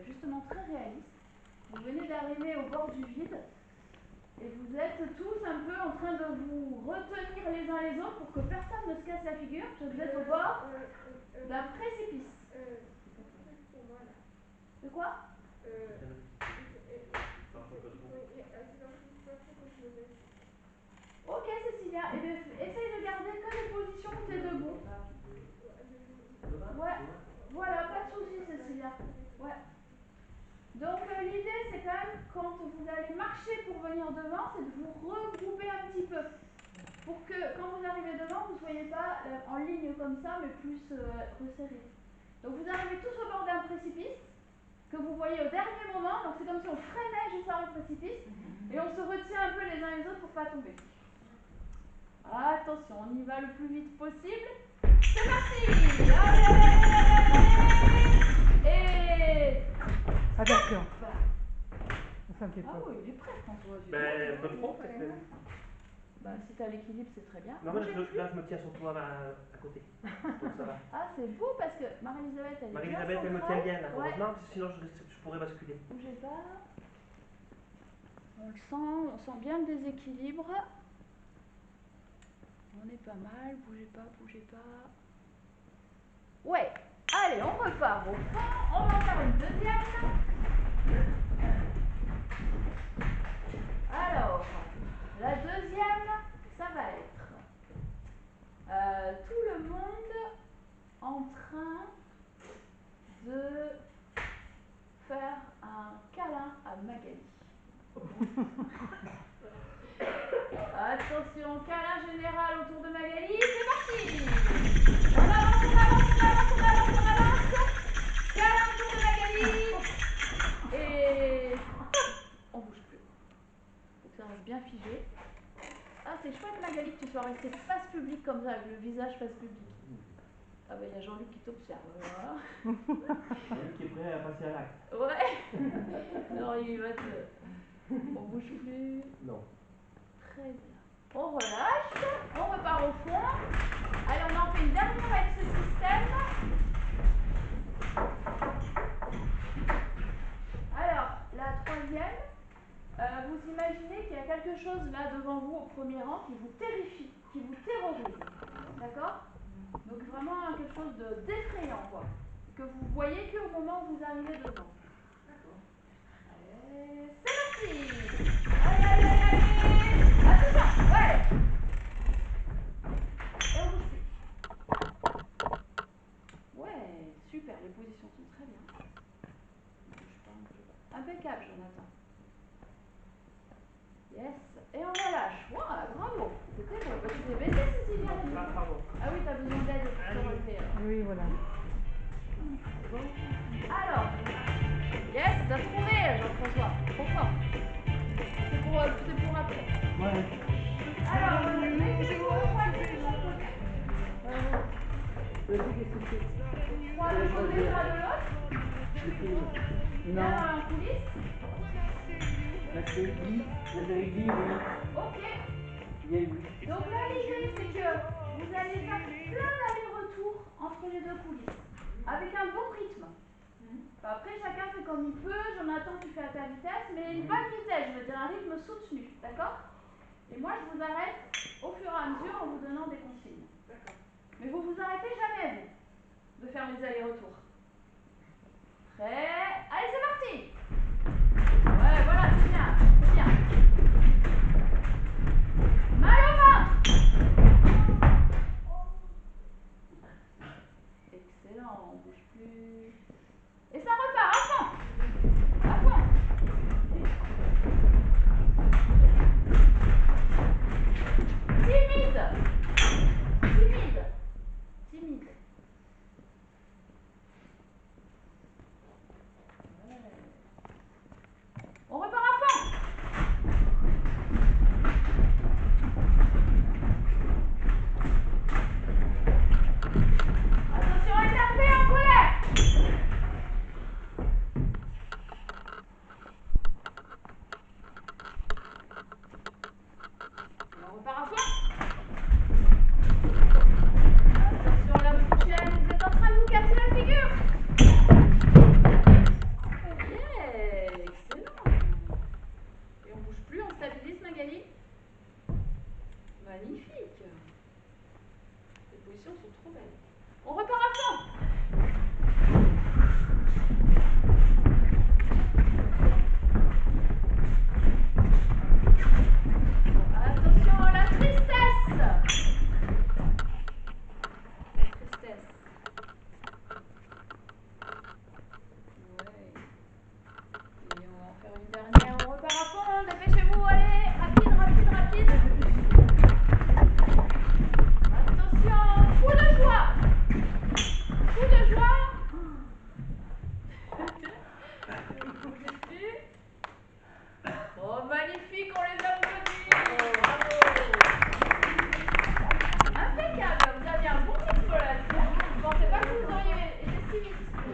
justement très réaliste. Vous venez d'arriver au bord du vide et vous êtes tous un peu en train de vous retenir les uns les autres pour que personne ne se casse la figure. Vous êtes au bord d'un précipice. De quoi? Ok Cécilia, et bien, essaye de garder que les positions où tu es debout. Ouais, voilà, pas de soucis Cécilia. Ouais. Donc l'idée c'est quand même, quand vous allez marcher pour venir devant, c'est de vous regrouper un petit peu. Pour que quand vous arrivez devant, vous ne soyez pas en ligne comme ça, mais plus resserrés. Donc vous arrivez tous au bord d'un précipice, que vous voyez au dernier moment, donc c'est comme si on freinait juste avant le précipice, et on se retient un peu les uns les autres pour ne pas tomber. Attention, on y va le plus vite possible. C'est parti! Allez, allez, allez, allez! Et... Attention. Ça me fait Ah peur. oui, il est prêt François. Ben, un peu trop peut-être. Bah si t'as l'équilibre, c'est très bien. Non, mais là, je me tiens sur toi à côté. Donc ça va. Ah, c'est beau parce que Marie-Elisabeth, elle est Marie-Elisabeth, elle me tient bien, là, heureusement, sinon je pourrais basculer. Bougez pas. On sent bien le déséquilibre. On est pas mal, bougez pas, bougez pas. Ouais, allez, on repart au fond, on va en faire une deuxième. Alors, la deuxième, ça va être tout le monde en train de faire un câlin à Magali. Attention, câlin général autour de Magali, c'est parti! On avance, on avance, on avance, on avance, on avance! Câlin autour de Magali! Et on bouge plus. Faut que ça reste bien figé. Ah, c'est chouette Magali que tu sois restée face publique comme ça, avec le visage face publique. Ah bah il y a Jean-Luc qui t'observe. Voilà. Jean-Luc qui est prêt à passer à l'acte. Ouais. Non, il va te... On bouge plus. Non. Très bien. On relâche, on repart au fond. Allez, on en fait une dernière avec ce système. Alors, la troisième, vous imaginez qu'il y a quelque chose là devant vous au premier rang qui vous terrifie, qui vous terrorise. D'accord? Donc vraiment quelque chose d'effrayant, quoi. Que vous voyez qu'au moment où vous arrivez devant. D'accord. Allez, c'est parti! Allez, allez, allez, allez! Attention, ouais! Et on bouge plus. Ouais, super, les positions sont très bien. On bouge pas, on bouge pas. Impeccable, Jonathan. Yes, et on relâche. Wow, bravo! C'était bon. Tu t'es baissé, Cécilia? Ah oui, t'as besoin d'aide pour te relever. Oui, voilà. Alors, yes, t'as trouvé, Jean-François. Trop fort. C'est pour après. Ouais. Alors, mettez-vous au poignet de chaque côté. Trois de côté, trois de l'autre. Bien en coulisses. Ok. Donc là, l'idée, c'est que vous allez faire plein d'allers-retours entre les deux coulisses, avec un bon rythme. Après, chacun fait comme il peut. Jonathan, tu fais à ta vitesse, mais une bonne vitesse, je veux dire un rythme soutenu, d'accord? Et moi, je vous arrête au fur et à mesure en vous donnant des consignes. Mais vous vous arrêtez jamais, vous, de faire les allers-retours. Prêt? Allez, c'est parti! Ouais, voilà, c'est bien, c'est bien. Mal au ventre! Excellent, on bouge plus. Et ça repart, à fond! À fond! Timide! Timide! Timide. Ouais. On repart à fond! Attention, énervé, en colère!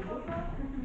gauche.